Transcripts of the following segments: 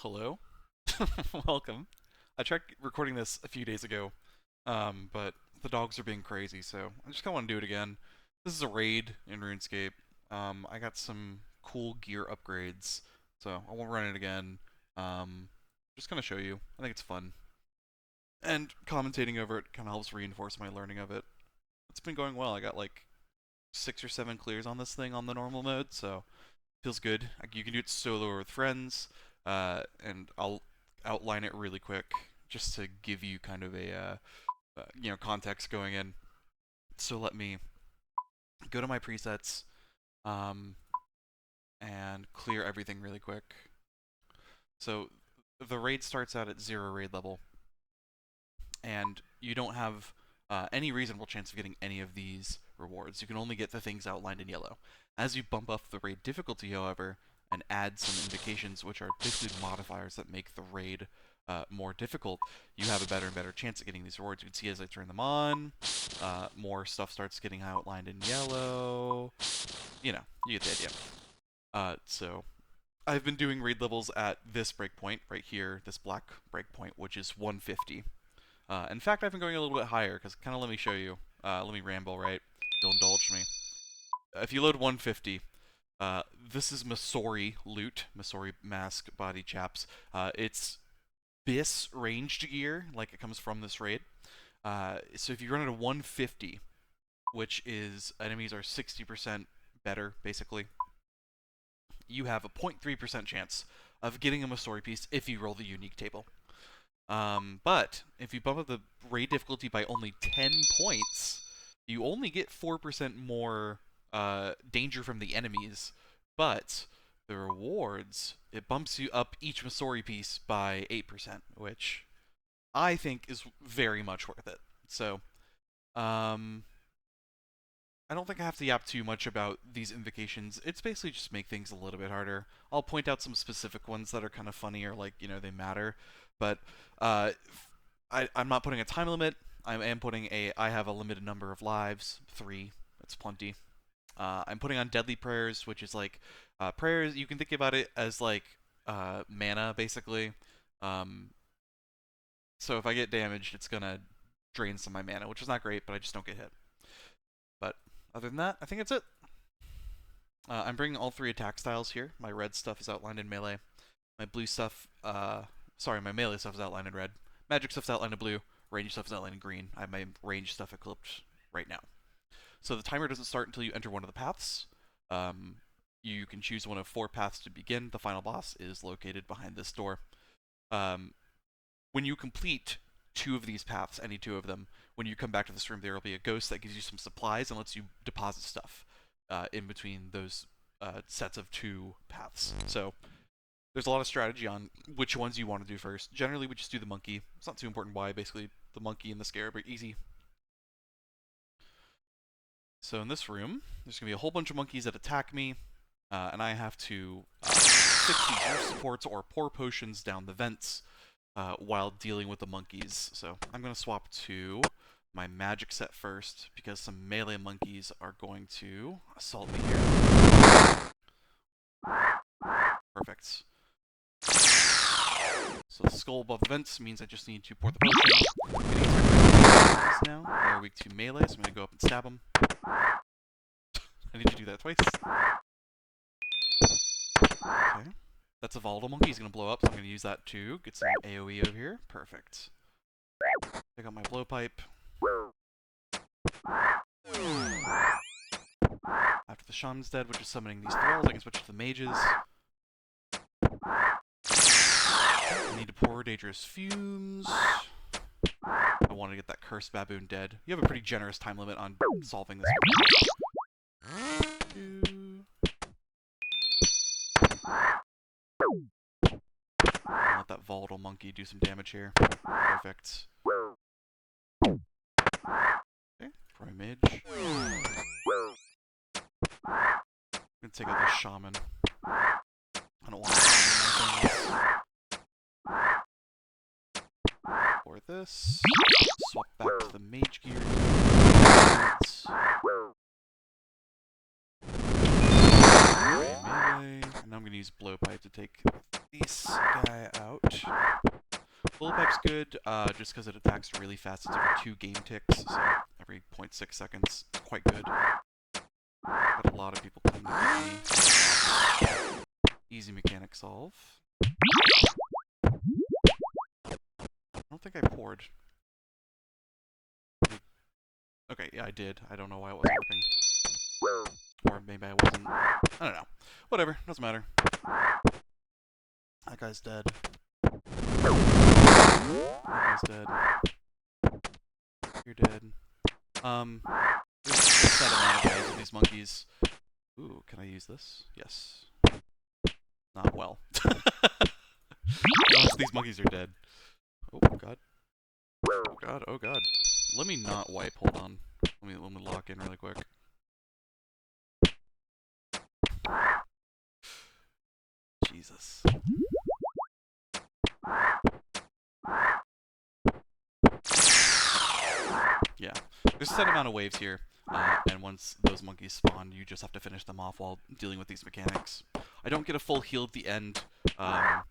Hello? Welcome. I tried recording this a few days ago, but the dogs are being crazy, so I just kind of want to do it again. This is a raid in RuneScape. I got some cool gear upgrades, so I won't run it again. Just kind of show you. I think it's fun. And commentating over it kind of helps reinforce my learning of it. It's been going well. I got like 6 or 7 clears on this thing on the normal mode, so feels good. You can do it solo or with friends, and I'll outline it really quick just to give you kind of a context going in. So let me go to my presets um, and clear everything really quick. So the raid starts out at 0 raid level, and you don't have any reasonable chance of getting any of these rewards. You can only get the things outlined in yellow. As you bump up the raid difficulty, however, and add some invocations, which are basically modifiers that make the raid more difficult, you have a better and better chance at getting these rewards. You can see as I turn them on, more stuff starts getting outlined in yellow. You know, you get the idea. So I've been doing raid levels at this breakpoint right here, this black breakpoint, which is 150. In fact, I've been going a little bit higher, because kind of let me show you. Let me ramble, right? You'll indulge me. If you load 150, this is Masori loot, Masori mask body chaps. It's BIS ranged gear, like it comes from this raid. So if you run it at 150, which is enemies are 60% better, basically, you have a 0.3% chance of getting a Masori piece if you roll the unique table. But if you bump up the raid difficulty by only 10 points, you only get 4% more danger from the enemies, but the rewards, it bumps you up each Masori piece by 8%, which I think is very much worth it. So, I don't think I have to yap too much about these invocations. It's basically just make things a little bit harder. I'll point out some specific ones that are kind of funny or like, they matter. But I'm not putting a time limit. I am putting I have a limited number of lives, 3. That's plenty. I'm putting on deadly prayers, which is like prayers. You can think about it as like mana, basically. So if I get damaged, it's gonna drain some of my mana, which is not great, but I just don't get hit. But other than that, I think that's it. I'm bringing all 3 attack styles here. My red stuff is outlined in melee. My blue stuff, my melee stuff is outlined in red. Magic stuff is outlined in blue. Range stuff is outlined in green. I have my range stuff equipped right now. So the timer doesn't start until you enter one of the paths. You can choose one of 4 paths to begin. The final boss is located behind this door. When you complete 2 of these paths, any 2 of them, when you come back to this room, there will be a ghost that gives you some supplies and lets you deposit stuff in between those sets of 2 paths. So there's a lot of strategy on which ones you want to do first. Generally, we just do the monkey. It's not too important why. Basically, the monkey and the scarab are easy. So in this room, there's going to be a whole bunch of monkeys that attack me, and I have to fix these supports or pour potions down the vents while dealing with the monkeys. So I'm going to swap to my magic set first, because some melee monkeys are going to assault me here. Perfect. So skull above the vents means I just need to pour the potion. Now they're weak to melee, so I'm going to go up and stab them. I need to do that twice. Okay. That's a volatile monkey. He's going to blow up, so I'm going to use that to get some AoE over here. Perfect. Take out my blowpipe. After the shaman's dead, which is summoning these thralls, I can switch to the mages. I need to pour dangerous fumes. I want to get that cursed baboon dead. You have a pretty generous time limit on solving this. I'll let that volatile monkey do some damage here. Perfect. Okay, for my mage. I'm gonna take out this shaman. I don't want to do more things. For this, swap back to the mage gear. Melee. And now I'm gonna use blowpipe to to take this guy out. Bullet Pipe's good, just because it attacks really fast. It's every 2 game ticks, so every 0.6 seconds. Quite good. Got a lot of people coming at me. Easy mechanic solve. I don't think I poured. Okay, yeah, I did. I don't know why it wasn't working. Or maybe I wasn't. I don't know. Whatever, doesn't matter. That guy's dead. That guy's dead. You're dead. There's a set amount of ways with these monkeys. Ooh, can I use this? Yes. Not well. Once these monkeys are dead. Oh god. Oh god, oh god. Let me not wipe, hold on. Let me lock in really quick. Jesus. Yeah. There's a set amount of waves here, and once those monkeys spawn, you just have to finish them off while dealing with these mechanics. I don't get a full heal at the end. Oh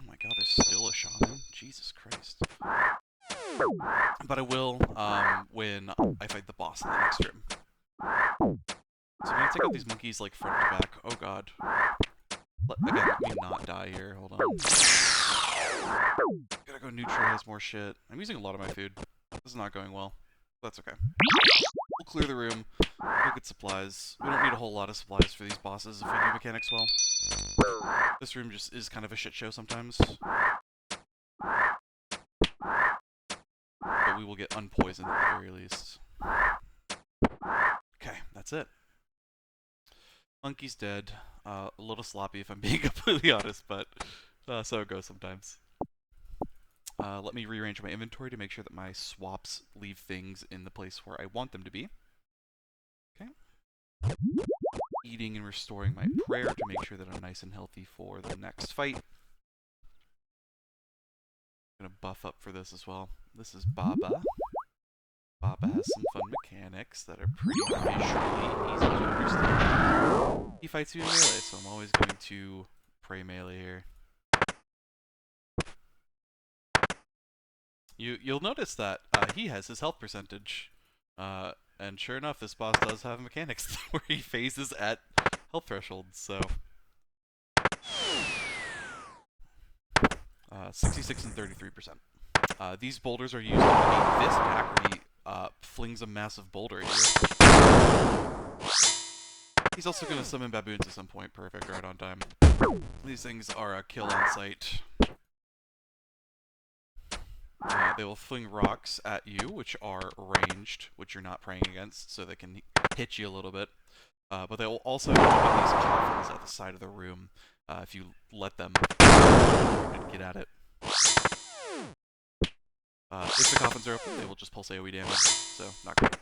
my god, there's still a shaman? Jesus Christ. But I will when I fight the boss in the next room. So I'm gonna take out these monkeys like front to back. Oh god. Again, let me not die here. Hold on. Gotta go neutralize more shit. I'm using a lot of my food. This is not going well. That's okay. We'll clear the room. We'll get supplies. We don't need a whole lot of supplies for these bosses if we do mechanics well. This room just is kind of a shit show sometimes. But we will get unpoisoned at the very least. Okay, that's it. Monkey's dead. A little sloppy if I'm being completely honest, but so it goes sometimes. Let me rearrange my inventory to make sure that my swaps leave things in the place where I want them to be. Okay. Eating and restoring my prayer to make sure that I'm nice and healthy for the next fight. I'm gonna buff up for this as well. This is Baba. Baba has some fun mechanics that are pretty visually easy to understand. He fights you in melee, so I'm always going to pray melee here. You'll notice that he has his health percentage, and sure enough, this boss does have mechanics where he phases at health thresholds. So 66 and 33%. These boulders are used to negate this attack where he flings a massive boulder at you. He's also going to summon baboons at some point. Perfect, right on time. These things are a kill on sight. They will fling rocks at you, which are ranged, which you're not praying against, so they can hit you a little bit. But they will also open these coffins at the side of the room if you let them get at it. If the coffins are open, they will just pulse AoE damage, so not great.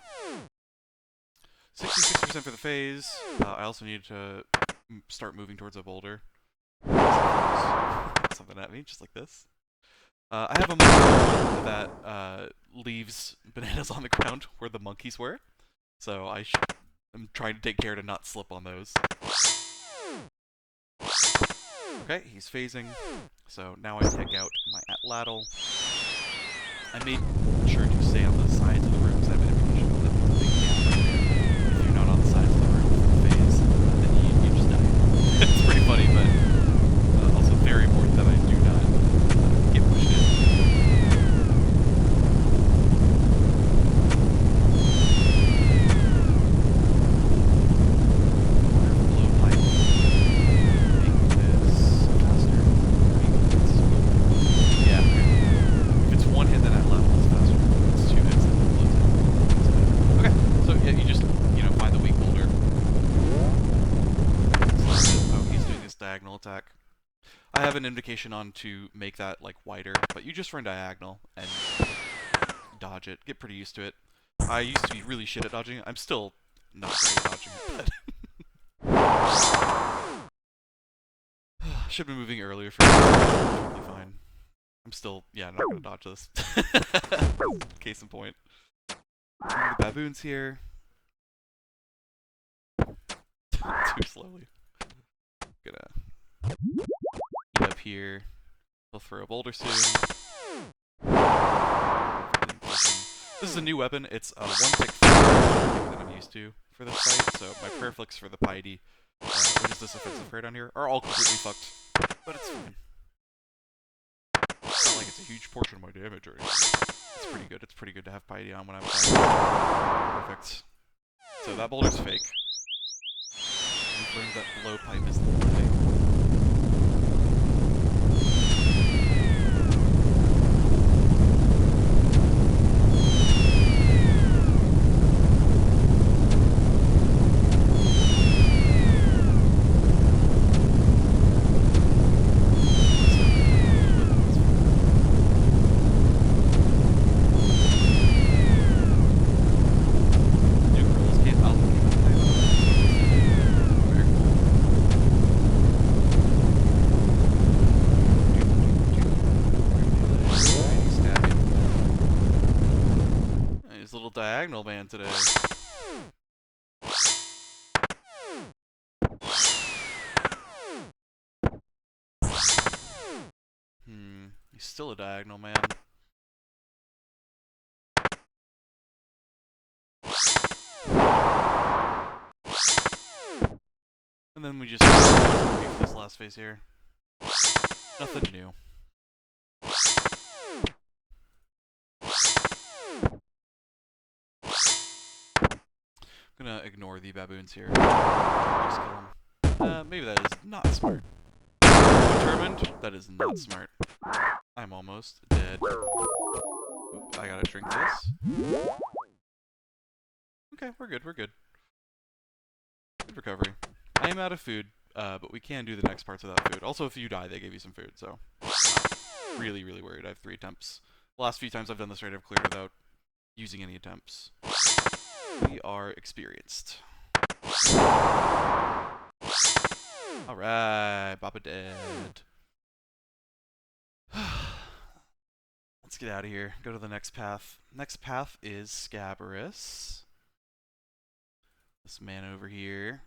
66% for the phase. I also need to start moving towards a boulder. Something at me, just like this. I have a monkey that leaves bananas on the ground where the monkeys were, so I'm trying to take care to not slip on those. Okay, he's phasing, so now I take out my Atlatl. I made sure to stay on the sides of the rooms. I have an information that there's a big gap right there. If you're not on the sides of the room for the phase, then you just die. It's pretty funny, but also very important that I do not get pushed in. Attack. I have an invocation on to make that like wider, but you just run diagonal and dodge it. Get pretty used to it. I used to be really shit at dodging it. I'm still not great at dodging it, but should have been moving earlier for totally fine. I'm still, yeah, not gonna dodge this. Case in point. The baboons here. Too slowly. Gonna here. He'll throw a boulder soon. This is a new weapon. It's a one-tick that I'm used to for this fight. So my prayer flicks for the piety, which is this offensive prayer down here, are all completely fucked. But it's fine. It's not like it's a huge portion of my damage or anything. It's pretty good. It's pretty good to have piety on when I'm attacking. Perfect. So that boulder's fake. We've learned that blow pipe is the play. Little diagonal man today. He's still a diagonal man. And then we just this last phase here. Nothing new. I'm gonna ignore the baboons here. Just kill them. Maybe that is not smart. Determined? That is not smart. I'm almost dead. Oop, I gotta drink this. Okay, we're good, we're good. Good recovery. I am out of food, but we can do the next parts without food. Also, if you die, they give you some food, so... really, really worried. I have 3 attempts. The last few times I've done this raid, I've cleared without using any attempts. We are experienced. Alright, Baba dead. Let's get out of here. Go to the next path. Next path is Scabarus. This man over here.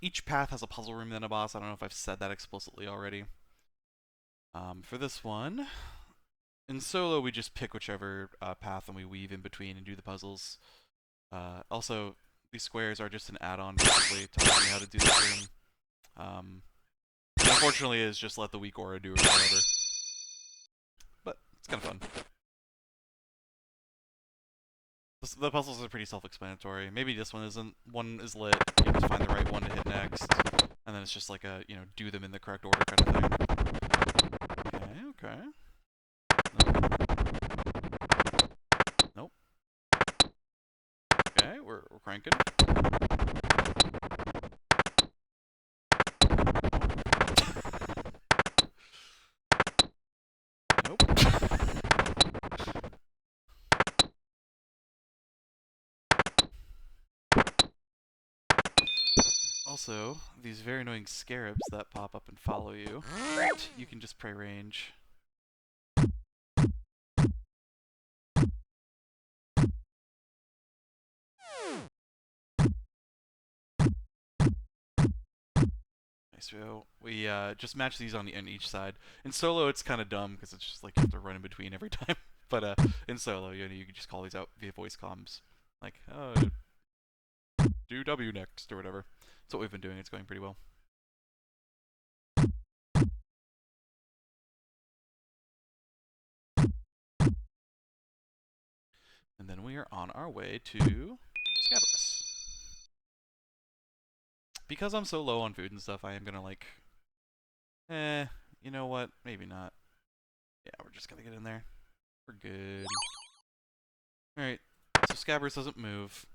Each path has a puzzle room then a boss. I don't know if I've said that explicitly already. For this one, in solo we just pick whichever path and we weave in between and do the puzzles. Also, these squares are just an add-on basically to telling you how to do this room. Unfortunately, is just let the weak aura do it or whatever. But it's kind of fun. The puzzles are pretty self-explanatory. Maybe this one isn't. One is lit. You have to find the right one to hit next, and then it's just like a do them in the correct order kind of thing. Okay. Okay. Nope. Okay, we're cranking. Nope. Also, these very annoying scarabs that pop up and follow you, you can just pray range. So we just match these on each side. In solo, it's kind of dumb because it's just like you have to run in between every time. But in solo, you can just call these out via voice comms, like do W next or whatever. That's what we've been doing. It's going pretty well. And then we are on our way to Scabrous. Because I'm so low on food and stuff, I am gonna like, you know what? Maybe not. Yeah, we're just gonna get in there. We're good. Alright, so Scabrous doesn't move.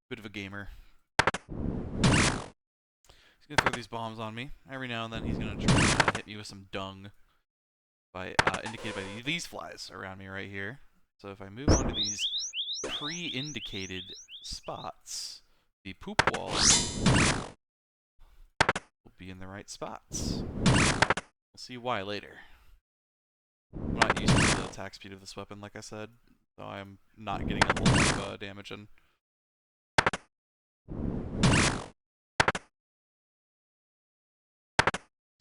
Bit of a gamer. He's gonna throw these bombs on me. Every now and then he's gonna try to hit me with some dung. Indicated by these flies around me right here. So if I move on to these pre-indicated spots, the poop walls will be in the right spots. We'll see why later. I'm not used to the attack speed of this weapon, like I said, so I'm not getting a whole lot of damage in.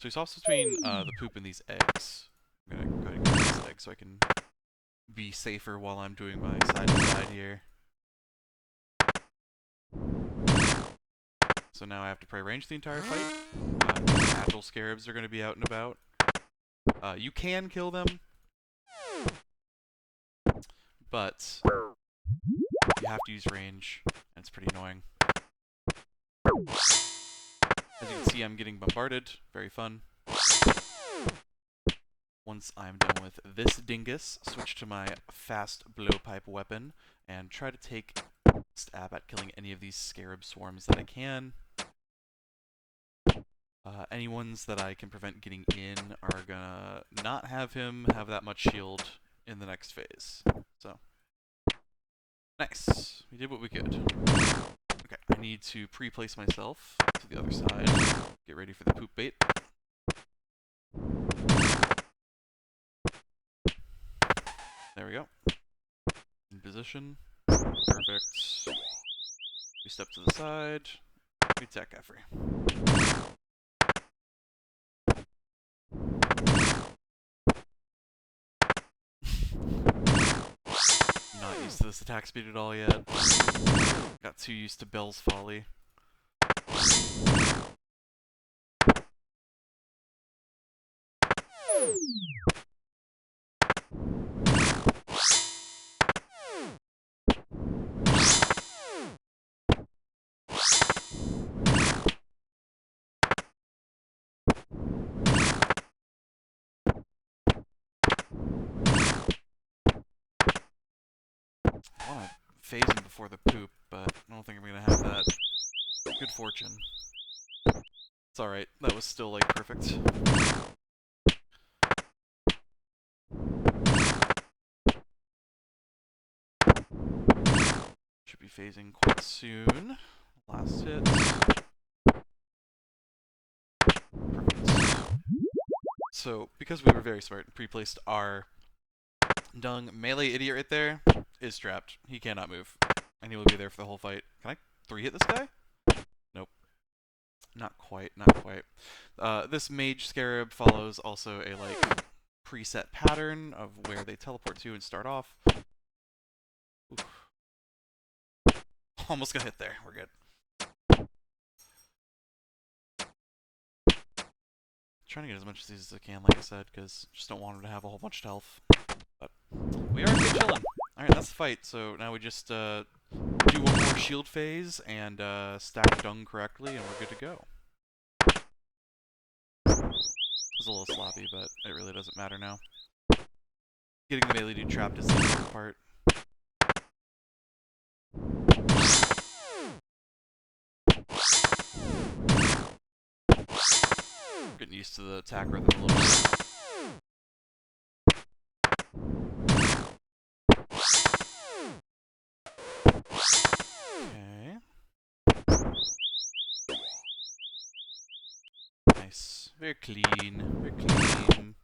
he swaps between the poop and these eggs. I'm gonna go ahead and get this egg so I can be safer while I'm doing my side to side here. So now I have to pray range the entire fight. Natural scarabs are going to be out and about. You can kill them, but you have to use range, and it's pretty annoying. As you can see, I'm getting bombarded. Very fun. Once I'm done with this dingus, switch to my fast blowpipe weapon and try to take a stab at killing any of these scarab swarms that I can. Any ones that I can prevent getting in are gonna not have him have that much shield in the next phase. So, nice. We did what we could. Okay, I need to pre-place myself to the other side. Get ready for the poop bait. There we go. In position. Perfect. We step to the side. We attack Caffrey. Not used to this attack speed at all yet. Got too used to Bell's Folly. I want to phase him before the poop, but I don't think I'm going to have that. Good fortune. It's alright, that was still, like, perfect. Should be phasing quite soon. Last hit. Perfect. So, because we were very smart and pre-placed our dung melee idiot right there, is trapped. He cannot move. And he will be there for the whole fight. Can I 3-hit this guy? Nope. Not quite, not quite. This mage scarab follows also a, like, preset pattern of where they teleport to and start off. Oof. Almost got hit there. We're good. Trying to get as much of these as I can, like I said, because just don't want him to have a whole bunch of health. But we are chilling. Alright, that's the fight. So now we just do one more shield phase and stack dung correctly, and we're good to go. It's a little sloppy, but it really doesn't matter now. Getting the melee dude trapped is the important part. Getting used to the attack rhythm a little bit. Okay. Nice. Very clean. Very clean.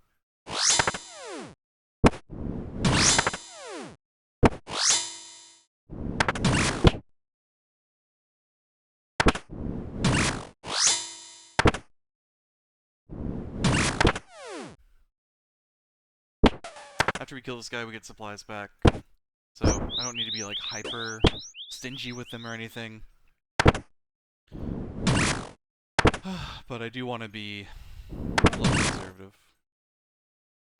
After we kill this guy, we get supplies back. So, I don't need to be, like, hyper stingy with them or anything. But I do want to be a little conservative.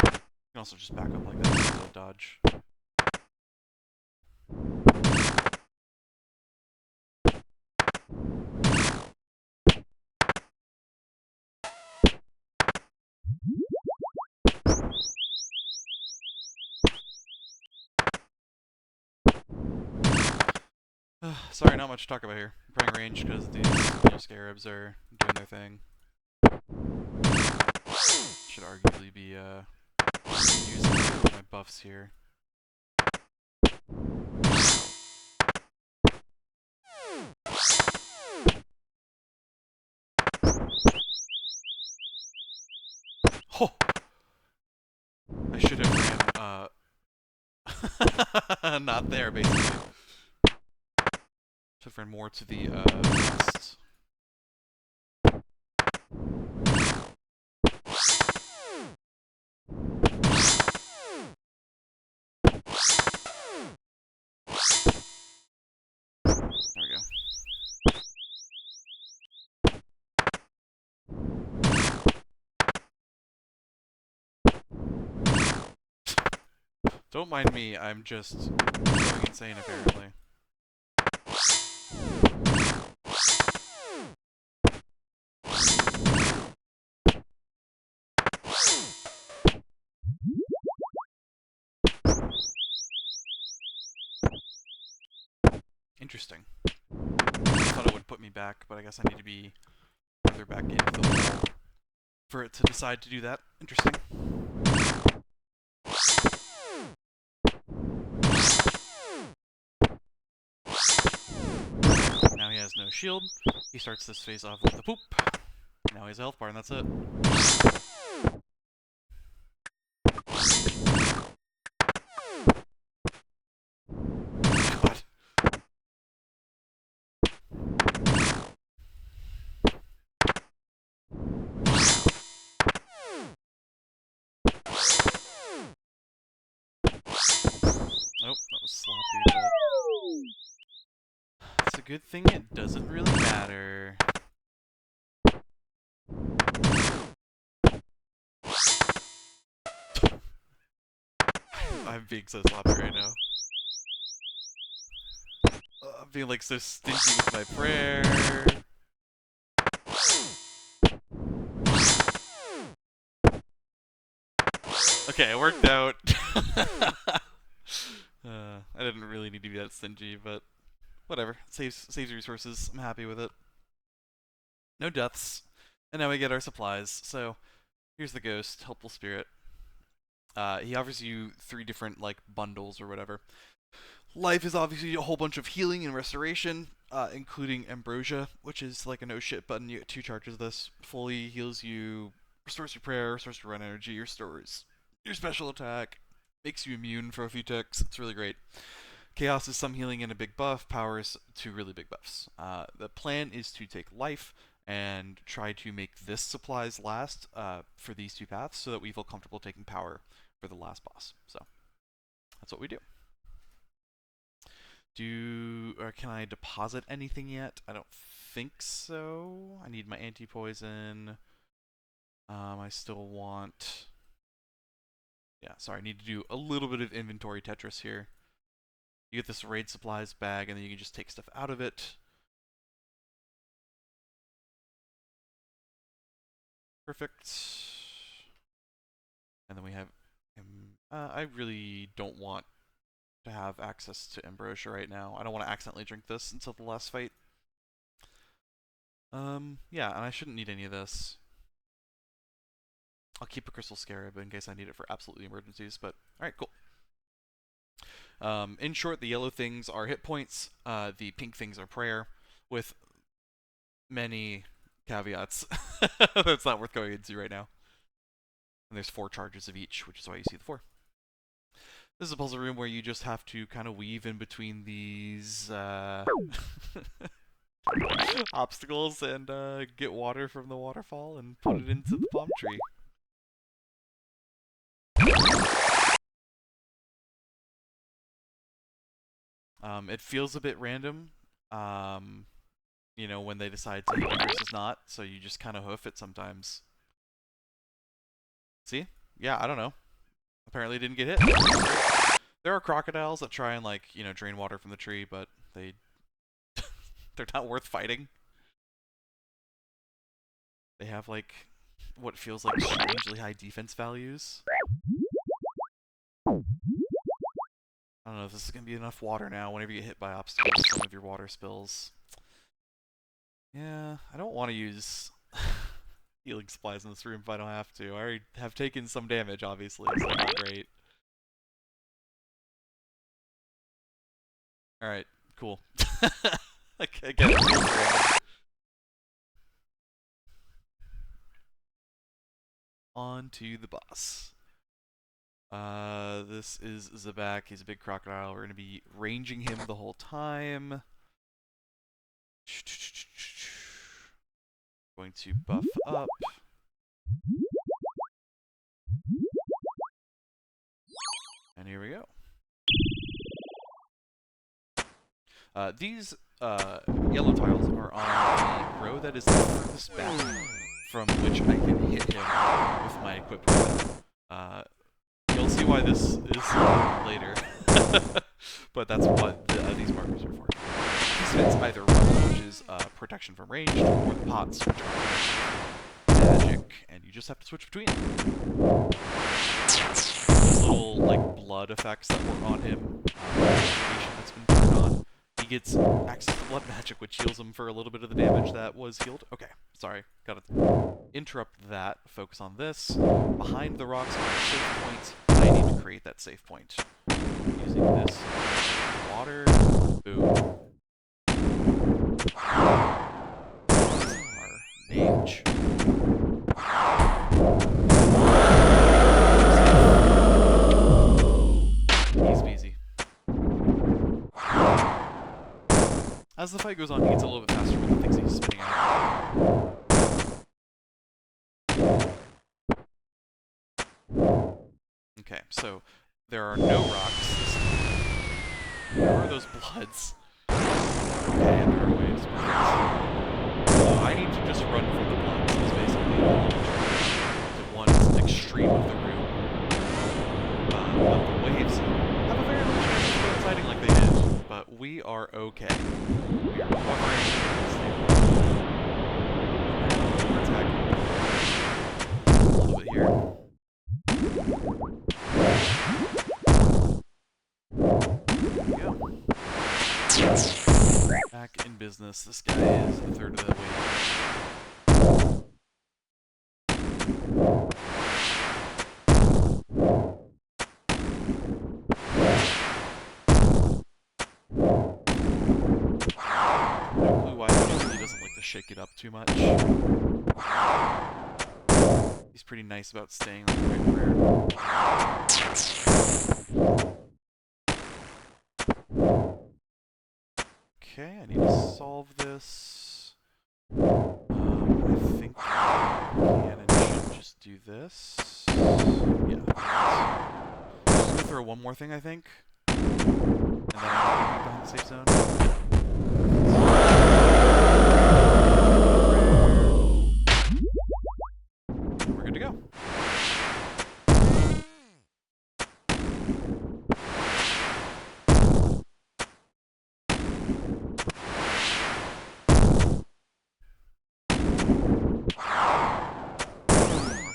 You can also just back up like that instead of dodge. Sorry, not much to talk about here. I'm playing range because these scarabs are doing their thing. Should arguably be using my buffs here. Oh! I should have ran, not there, basically. Should have ran more to the west. Don't mind me, I'm just going insane apparently. Interesting. I thought it would put me back, but I guess I need to be further back into the wall for it to decide to do that. Interesting. Now he has no shield. He starts this phase off with the poop. Now he has a health bar, and that's it. God. Nope, that was sloppy, but it's a good thing it doesn't really matter. I'm being so sloppy right now. I'm being like so stingy with my prayer. Okay, it worked out. I didn't really need to be that stingy, but whatever. Saves resources. I'm happy with it. No deaths. And now we get our supplies. So here's the ghost, helpful spirit. He offers you 3 different like bundles or whatever. Life is obviously a whole bunch of healing and restoration, including ambrosia, which is like a no shit button. You get 2 charges of this. Fully heals you, restores your prayer, restores your run energy, restores your special attack, makes you immune for a few ticks. It's really great. Chaos is some healing and a big buff. Power is 2 really big buffs. The plan is to take life and try to make this supplies last for these 2 paths so that we feel comfortable taking power for the last boss. So that's what we do. Can I deposit anything yet? I don't think so. I need my anti-poison. I still want... Yeah, sorry, I need to do a little bit of inventory Tetris here. You get this raid supplies bag, and then you can just take stuff out of it. Perfect. And then we have... I really don't want to have access to ambrosia right now. I don't want to accidentally drink this until the last fight. Yeah, and I shouldn't need any of this. I'll keep a crystal scarab in case I need it for absolutely emergencies, but alright, cool. In short, the yellow things are hit points, the pink things are prayer, with many caveats that's not worth going into right now. And there's 4 charges of each, which is why you see the 4. This is a puzzle room where you just have to kind of weave in between these obstacles and get water from the waterfall and put it into the palm tree. It feels a bit random, you know, when they decide to hit it versus not, so you just kind of hoof it sometimes. See? Yeah, I don't know. Apparently didn't get hit. There are crocodiles that try and, like, you know, drain water from the tree, but they're not worth fighting. They have, like, what feels like strangely high defense values. I don't know if this is going to be enough water now whenever you get hit by obstacles, some of your water spills. Yeah, I don't want to use healing supplies in this room if I don't have to. I already have taken some damage, obviously, so not great. Alright, cool. Again, on to the boss. This is Zabak. He's a big crocodile. We're going to be ranging him the whole time. Going to buff up. And here we go. These yellow tiles are on the row that is the furthest back from which I can hit him with my equipped weapon. You'll see why this is later. But that's what these markers are for. He spits either rubble, which is protection from ranged, or the pots, which are magic, and you just have to switch between them. Those little like blood effects that were on him, that's been turned on. He gets access to blood magic, which heals him for a little bit of the damage that was healed. Okay, sorry, gotta interrupt that. Focus on this. Behind the rocks are a safe point. I need to create that safe point using this water. Boom. Our mage. Easy peasy. As the fight goes on, he gets a little bit faster with the things he's spinning out. Okay, so there are no rocks. There are those bloods. Okay, and there are waves. So I need to just run from the bloods. Is basically the one extreme of the room. But the waves have a very low chance of coinciding like they did. But we are okay. We are hovering. We're attacking a little bit here. Back in business. This guy is a third of the way. No clue why he really doesn't like to shake it up too much. He's pretty nice about staying on the right prayer. Okay, I need to solve this. I think Cannon should just do this. Yeah. Just gonna throw one more thing, I think. And then I'm gonna be behind the safe zone. We're good to go.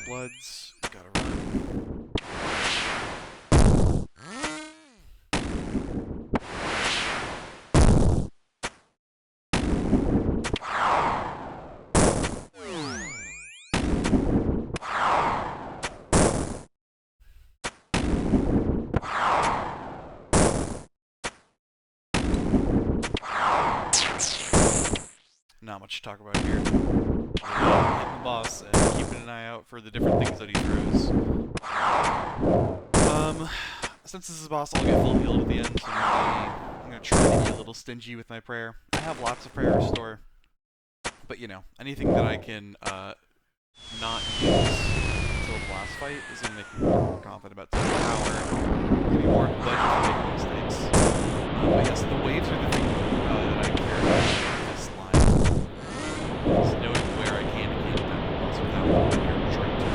Bloods, gotta run. Not much to talk about here. Hitting the boss and keeping an eye out for the different things that he throws. Since this is a boss, I'll get full healed at the end, so I'm gonna try to be a little stingy with my prayer. I have lots of prayer restore, but you know, anything that I can not use until the last fight is gonna make me more confident about taking power, give me more pleasure for making mistakes. But yes, the waves are the thing that I care about. Knowing where I can and can't attack the boss without trying to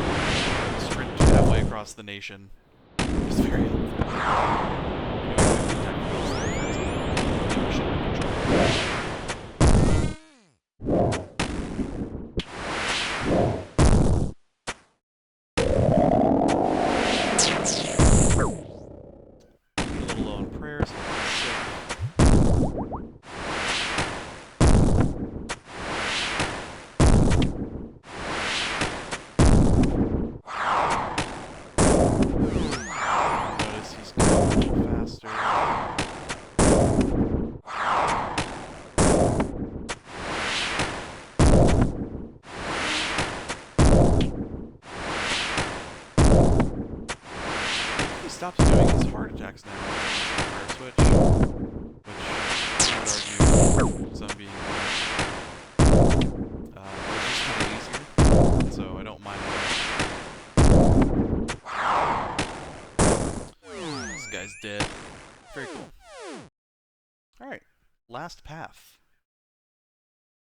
sprint halfway across the nation is very helpful. A little low on prayers. Stops doing his heart attacks now switch, which I would argue some being it's just kind of easier, so I don't mind it. This guy's dead. Very cool. Alright, last path.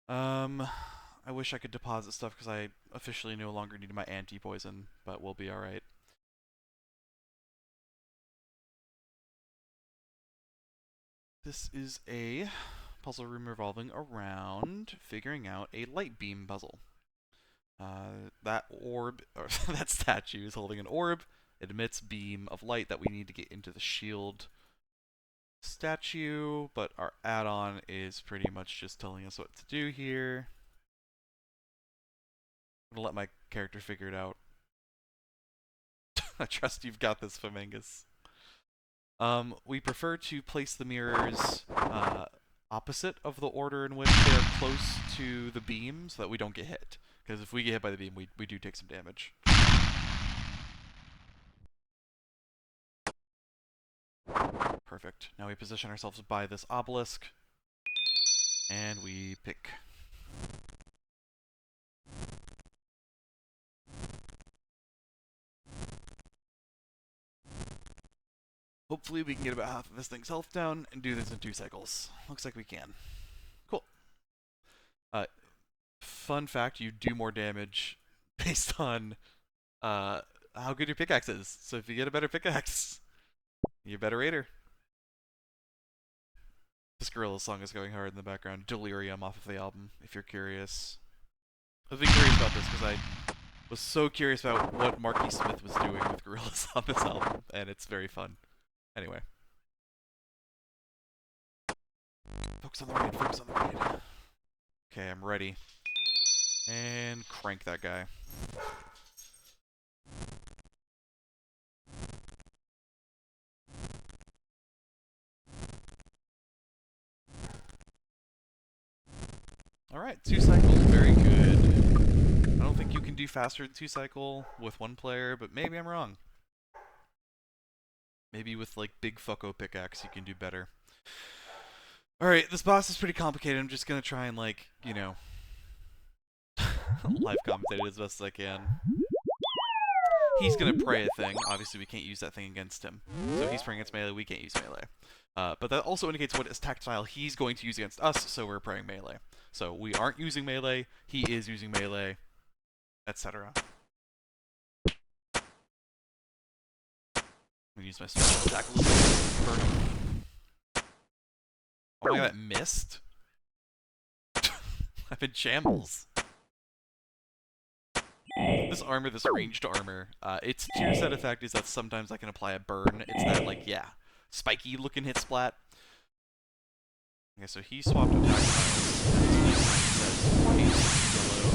I wish I could deposit stuff because I officially no longer need my anti-poison, but we'll be alright. This is a puzzle room revolving around figuring out a light beam puzzle. That orb, or that statue is holding an orb. It emits beam of light that we need to get into the shield statue, but our add-on is pretty much just telling us what to do here. I'm gonna let my character figure it out. I trust you've got this, Famangus. We prefer to place the mirrors opposite of the order in which they are close to the beam so that we don't get hit. Because if we get hit by the beam, we do take some damage. Perfect. Now we position ourselves by this obelisk, and we pick. Hopefully we can get about half of this thing's health down and do this in 2 cycles. Looks like we can. Cool. Fun fact, you do more damage based on how good your pickaxe is. So if you get a better pickaxe, you're a better raider. This Gorilla song is going hard in the background. Delirium off of the album, if you're curious. I was being curious about this because I was so curious about what Marky Smith was doing with Gorillaz on this album, and it's very fun. Anyway. Focus on the raid, focus on the raid. Okay, I'm ready. And crank that guy. Alright, 2 cycles, very good. I don't think you can do faster than 2 cycle with 1 player, but maybe I'm wrong. Maybe with, like, Big Fucko Pickaxe you can do better. Alright, this boss is pretty complicated. I'm just gonna try and, like, you know, live commentate it as best as I can. He's gonna pray a thing. Obviously, we can't use that thing against him. So he's praying against melee, we can't use melee. But that also indicates what attack style he's going to use against us, so we're praying melee. So we aren't using melee, he is using melee, etc. I'm gonna use my special attack a little bit. Burn. Oh my god, that missed? I'm in shambles. This armor, this ranged armor, its tier set effect is that sometimes I can apply a burn. It's that, like, yeah, spiky looking hit splat. Okay, so he swapped attack styles. Says yellow,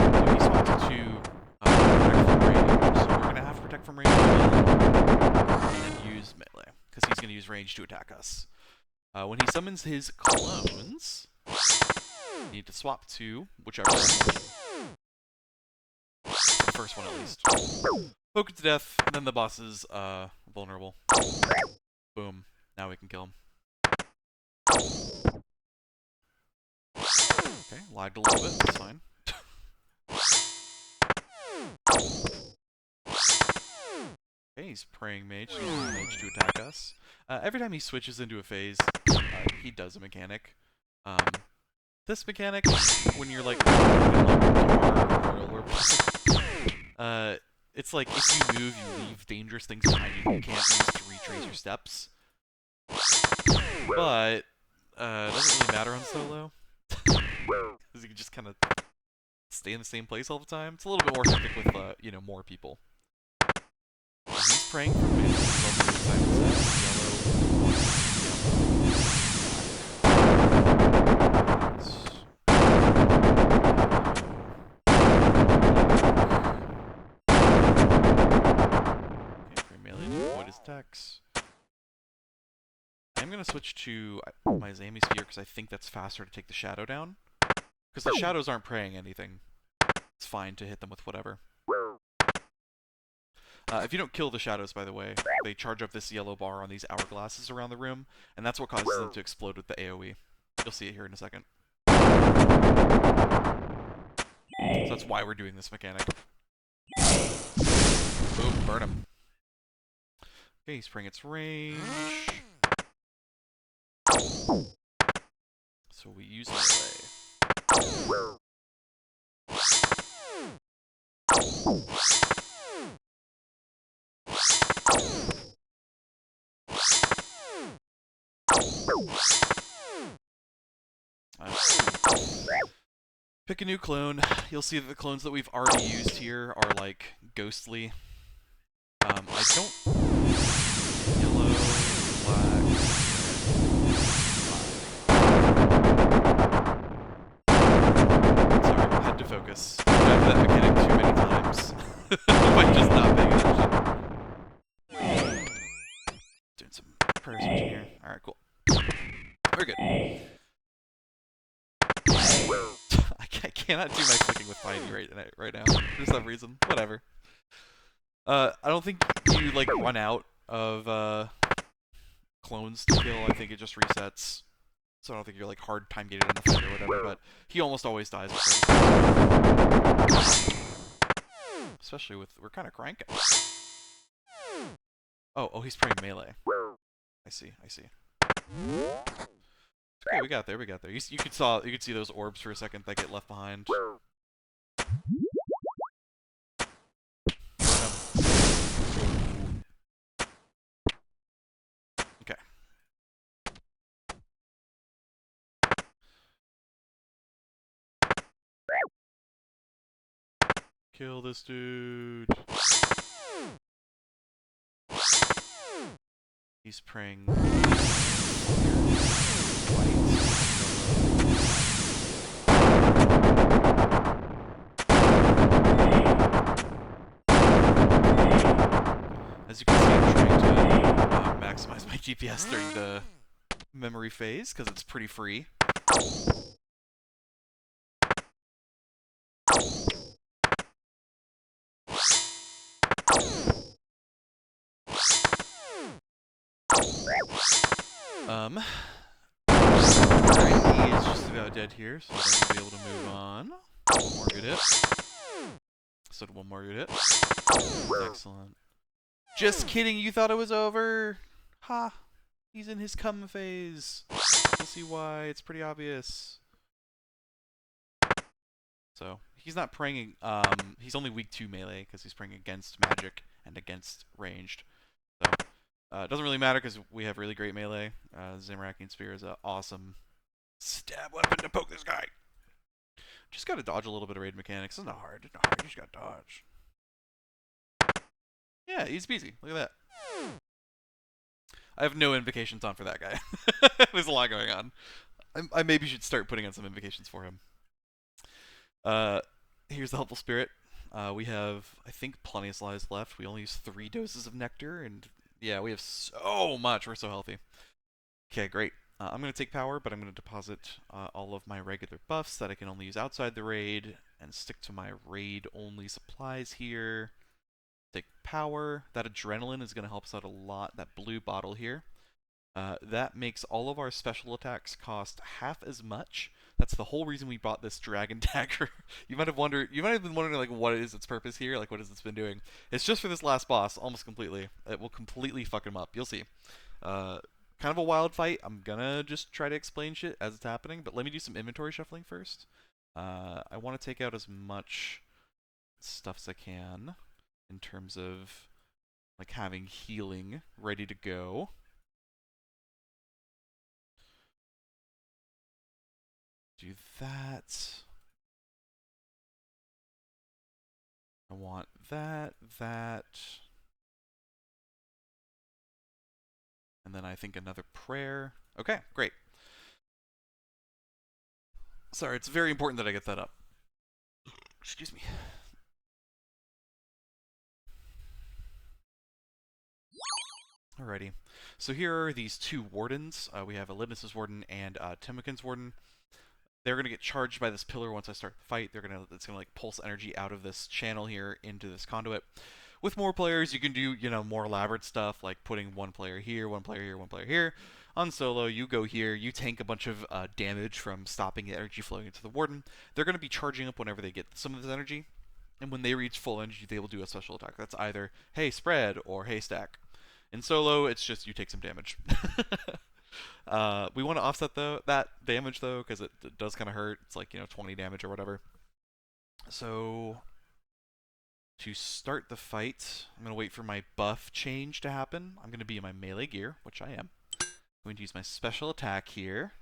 so he swapped to protect from range. So we're gonna have to protect from range and then use melee, because he's gonna use range to attack us. When he summons his clones, you need to swap to whichever one. The first one, at least. Poke it to death, and then the boss is vulnerable. Boom. Now we can kill him. Okay, lagged a little bit, that's fine. Okay, he's praying mage, so he's mage to attack us. Every time he switches into a phase, he does a mechanic. This mechanic, when you're like, it's like if you move, you leave dangerous things behind you. You can't use to retrace your steps. But it doesn't really matter on solo, because you can just kind of stay in the same place all the time. It's a little bit more hectic with you know, more people. He's praying for me. He's also excited attacks. I'm going to switch to my Zami Sphere because I think that's faster to take the shadow down. Because the shadows aren't praying anything. It's fine to hit them with whatever. If you don't kill the shadows, by the way, they charge up this yellow bar on these hourglasses around the room, and that's what causes them to explode with the AoE. You'll see it here in a second. So that's why we're doing this mechanic. Boom, burn him. Okay, he's spraying its range. So we use melee. Pick a new clone. You'll see that the clones that we've already used here are like ghostly. I don't. Yellow, black, red. Sorry, had to focus. I have that mechanic too many times. By just not paying attention. Doing some prayer switching here. Alright, cool. We're good. I cannot do my clicking with Piney right now for some reason. Whatever. I don't think you like run out of clones to kill. I think it just resets. So I don't think you're like hard time gated in the fight or whatever. But he almost always dies. Especially with we're kind of cranking. Oh, he's praying melee. I see. Okay, we got there. You could see those orbs for a second that get left behind. Okay. Kill this dude. He's praying. As you can see, I'm trying to maximize my GPS during the memory phase, because it's pretty free. He is just about dead here, so we're going to be able to move on. One more good hit. So one more good hit. Excellent. Just kidding, you thought it was over? Ha! He's in his come phase. You'll see why, it's pretty obvious. So, he's not praying, he's only weak to melee, because he's praying against magic and against ranged. So, it doesn't really matter, because we have really great melee. Zamorakian Spear is an awesome stab weapon to poke this guy. Just gotta dodge a little bit of raid mechanics. It's not hard, you just gotta dodge. Yeah, easy peasy. Look at that. I have no invocations on for that guy. There's a lot going on. I maybe should start putting on some invocations for him. Here's the helpful spirit. We have, I think, plenty of slides left. We only use 3 doses of nectar, and yeah, we have so much. We're so healthy. Okay, great. I'm going to take power, but I'm going to deposit all of my regular buffs that I can only use outside the raid, and stick to my raid-only supplies here. Take power. That adrenaline is going to help us out a lot. That blue bottle here. That makes all of our special attacks cost half as much. That's the whole reason we bought this dragon dagger. You might have been wondering like what is its purpose here, like what has it been doing. It's just for this last boss, almost completely. It will completely fuck him up. You'll see. Kind of a wild fight. I'm gonna just try to explain shit as it's happening, but let me do some inventory shuffling first. I want to take out as much stuff as I can in terms of like having healing ready to go. Do that. I want that. And then I think another prayer. Okay, great. Sorry, it's very important that I get that up. Excuse me. Alrighty. So here are these 2 wardens. We have Elidnus' warden and Timokin's warden. They're gonna get charged by this pillar once I start the fight. It's gonna like pulse energy out of this channel here into this conduit. With more players, you can do, you know, more elaborate stuff like putting one player here, one player here, one player here. On solo, you go here, you tank a bunch of damage from stopping the energy flowing into the warden. They're gonna be charging up whenever they get some of this energy, and when they reach full energy, they will do a special attack. That's either hey spread or hey stack. In solo, it's just you take some damage. We want to offset that damage though, because it does kind of hurt. It's like, you know, 20 damage or whatever. So to start the fight, I'm gonna wait for my buff change to happen. I'm gonna be in my melee gear, which I am. I'm going to use my special attack here.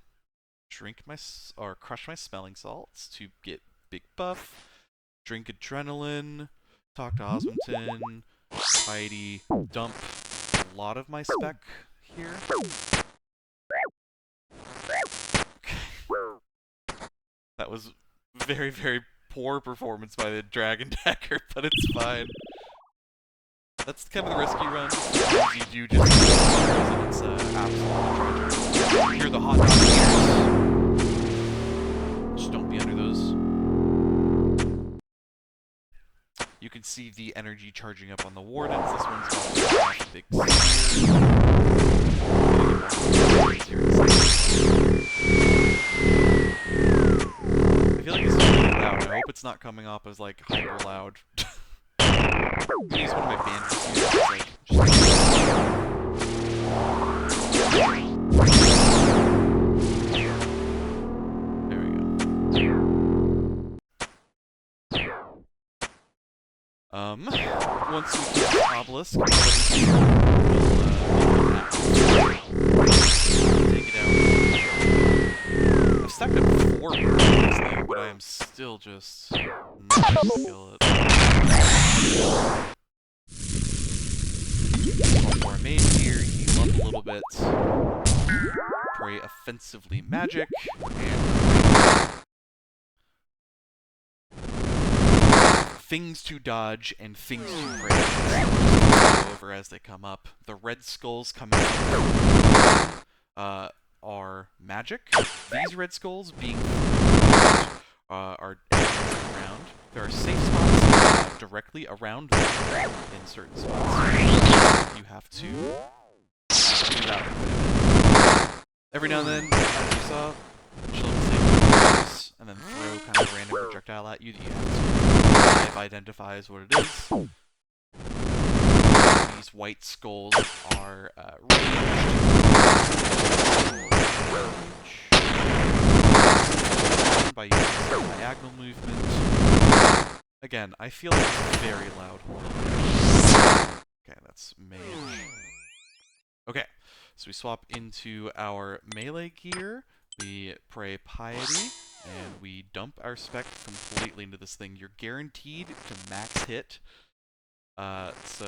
or crush my smelling salts to get big buff. Drink adrenaline. Talk to Osmondton. Heidi. Dump a lot of my spec here. That was very, very poor performance by the Dragon Dagger, but it's fine. That's kind of the risk you run. Sometimes you do just and it's absolutely tragic. You're the hot dog. Just don't be under those. You can see the energy charging up on the Wardens. This one's got a big sphere. I feel like it's really loud. I hope it's not coming off as like hyper loud. I use one of my bandages here. It's like there we go. Once we get the obelisk, we'll take it out. I've stacked up 4 birds in this thing, but I am still just not able to kill it. One more mage here, heal up a little bit. Pray offensively magic, and things to dodge and things to pray. Go over as they come up. The red skulls coming up are magic. These red skulls being are around. There are safe spots directly around them in certain spots. You have to do that. Every now and then, as you saw, she'll say and then throw kind of a random projectile at you that you have to identify as what it is. These white skulls are by using some diagonal movement. Again, I feel like it's very loud. Okay, that's mage. Okay, so we swap into our melee gear. We pray piety, and we dump our spec completely into this thing. You're guaranteed to max hit. So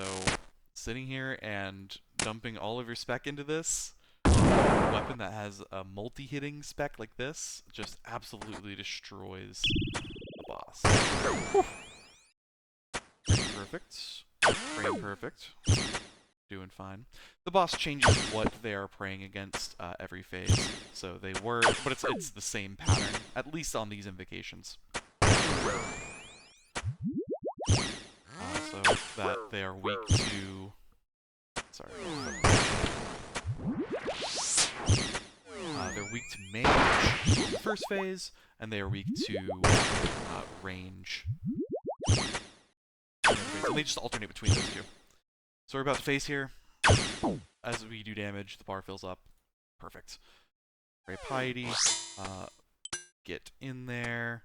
sitting here and dumping all of your spec into this weapon that has a multi-hitting spec like this just absolutely destroys the boss. Perfect. Praying perfect. Doing fine. The boss changes what they are praying against every phase. So they were, but it's the same pattern, at least on these invocations. So that they are weak to... Sorry. They're weak to mage in the first phase, and they are weak to range. And they just alternate between those two. So we're about to face here. As we do damage, the bar fills up. Perfect. Pray piety. Get in there.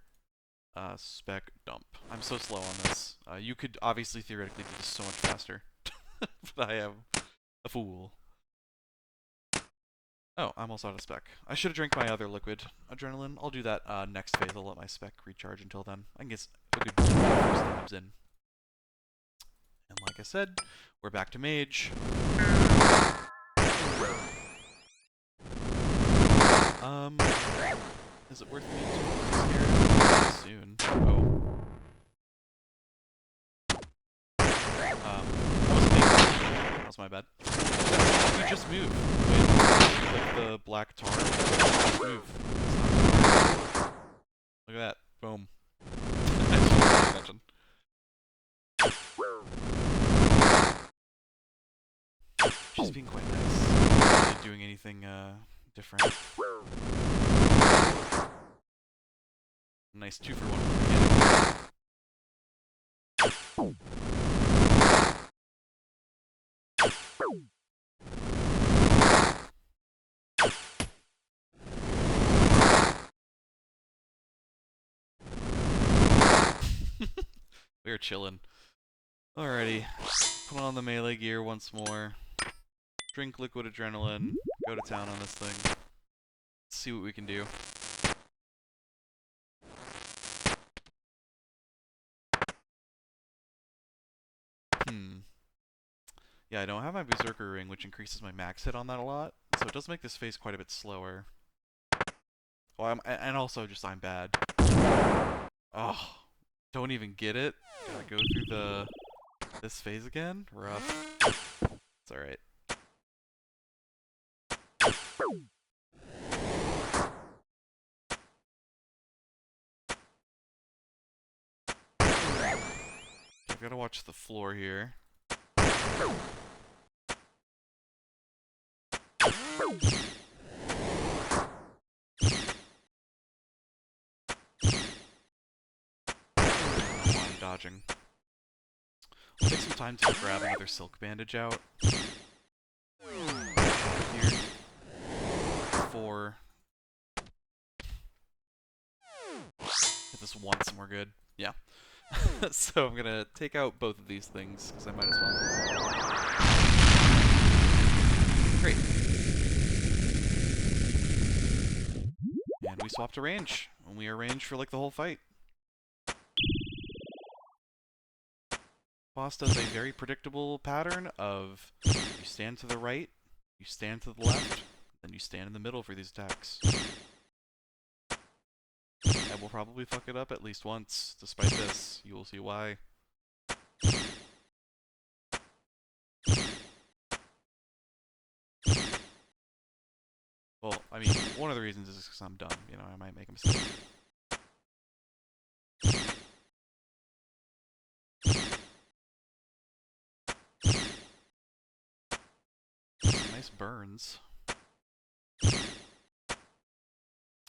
Spec dump. I'm so slow on this. You could obviously theoretically do this so much faster. But I am a fool. Oh, I'm almost out of spec. I should have drank my other liquid adrenaline. I'll do that next phase. I'll let my spec recharge until then. I can get a good first stabs in. And like I said, we're back to mage. Is it worth me to here soon? Oh. That was my bad. You just move. With the black tar, just move. Look at that. Boom. I just didn't pay attention. She's being quite nice. Not doing anything different. Nice 2-for-1 from the beginning. We're chillin'. Alrighty. Put on the melee gear once more. Drink liquid adrenaline. Go to town on this thing. See what we can do. Yeah, I don't have my Berserker ring, which increases my max hit on that a lot, so it does make this phase quite a bit slower. Well, and also just I'm bad. Oh, don't even get it. Gotta go through this phase again. Rough. It's alright. I've gotta watch the floor here. I'm dodging. I'll take some time to grab another silk bandage out. Here. 4. Hit this once and we're good. Yeah. So I'm gonna take out both of these things, because I might as well. Great. And we swapped to range. And we are ranged for like the whole fight. Boss does a very predictable pattern of you stand to the right, you stand to the left, then you stand in the middle for these attacks. I will probably fuck it up at least once. Despite this, you will see why. Well, I mean, one of the reasons is because I'm dumb. You know, I might make a mistake. Nice burns.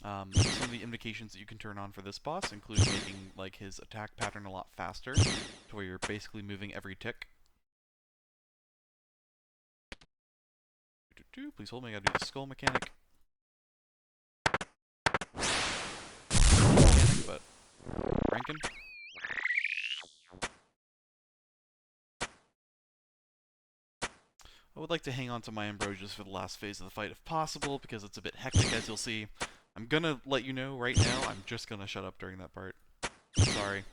Some of the indications that you can turn on for this boss include making like his attack pattern a lot faster, to where you're basically moving every tick. Please hold me, I gotta do the skull mechanic. But Rankin. I would like to hang on to my Ambrosias for the last phase of the fight if possible, because it's a bit hectic, as you'll see. I'm gonna let you know right now, I'm just gonna shut up during that part. Sorry.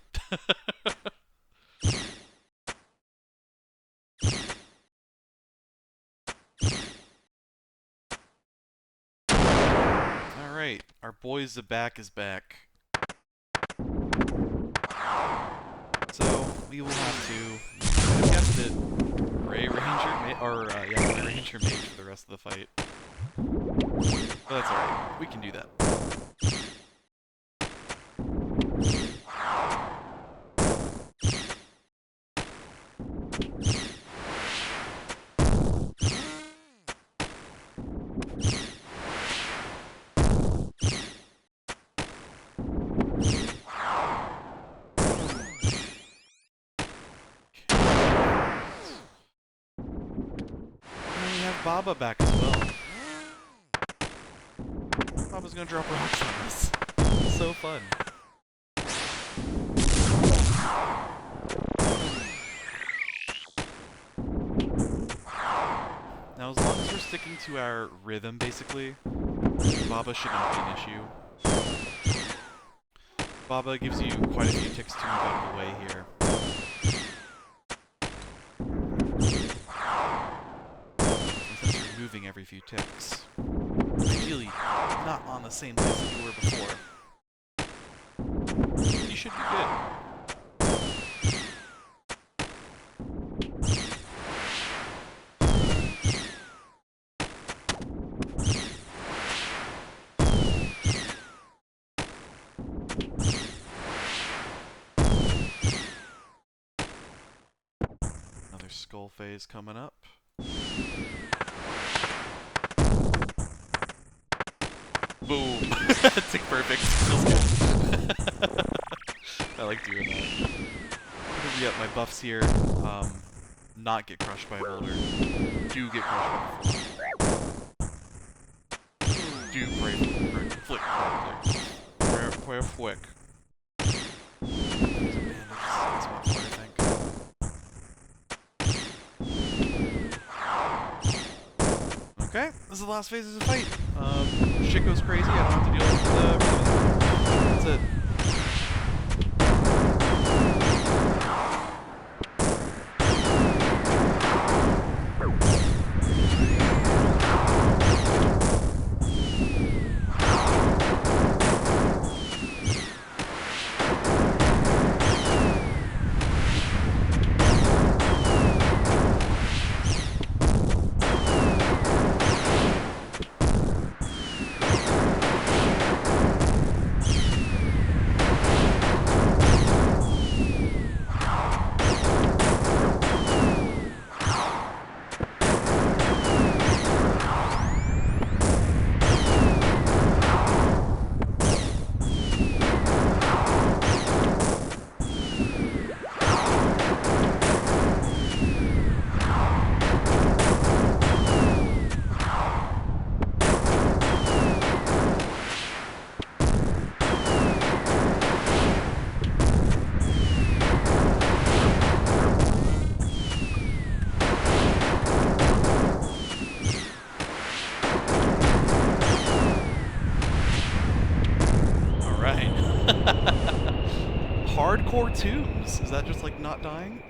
Alright, our boy Zabak is back. So, we will have to, I guessed it, Grey Ranger Mage for the rest of the fight. But that's alright, we can do that. Baba back as well. Baba's gonna drop rocks on us. So fun. Now, as long as we're sticking to our rhythm, basically, Baba should not be an issue. Baba gives you quite a few ticks to move out of the way here. Moving every few ticks. Ideally, not on the same place that you were before. You should be good. Another skull phase coming up. Boom! Tick perfect. Feels good. I like doing that. I'm gonna re-up my buffs here. Not get crushed by a boulder. Do get crushed by the floor. Do pray flick. Prayer flick. There's a bandage. That's about far, I think. Okay, this is the last phase of the fight. Shit goes crazy, I don't have to deal with the... That's it. Hardcore tombs. Is that just like not dying?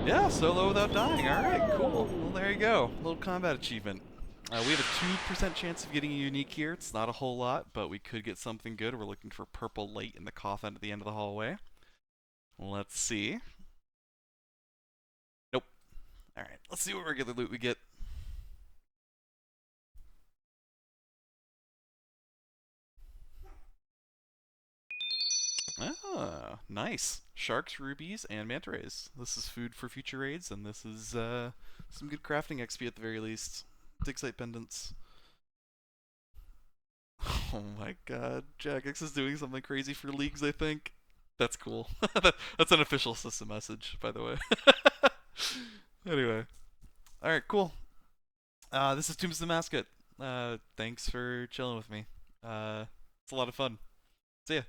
Yeah, solo without dying. Alright, cool. Well, there you go. Little combat achievement. We have a 2% chance of getting a unique here. It's not a whole lot, but we could get something good. We're looking for purple light in the coffin at the end of the hallway. Let's see. Nope. Alright, let's see what regular loot we get. Ah, nice. Sharks, rubies, and manta rays. This is food for future raids, and this is some good crafting XP at the very least. Dig site pendants. Oh my god, Jagex is doing something crazy for leagues, I think. That's cool. That's an official system message, by the way. Anyway. Alright, cool. This is Tombs of the Amascut. Thanks for chilling with me. It's a lot of fun. See ya.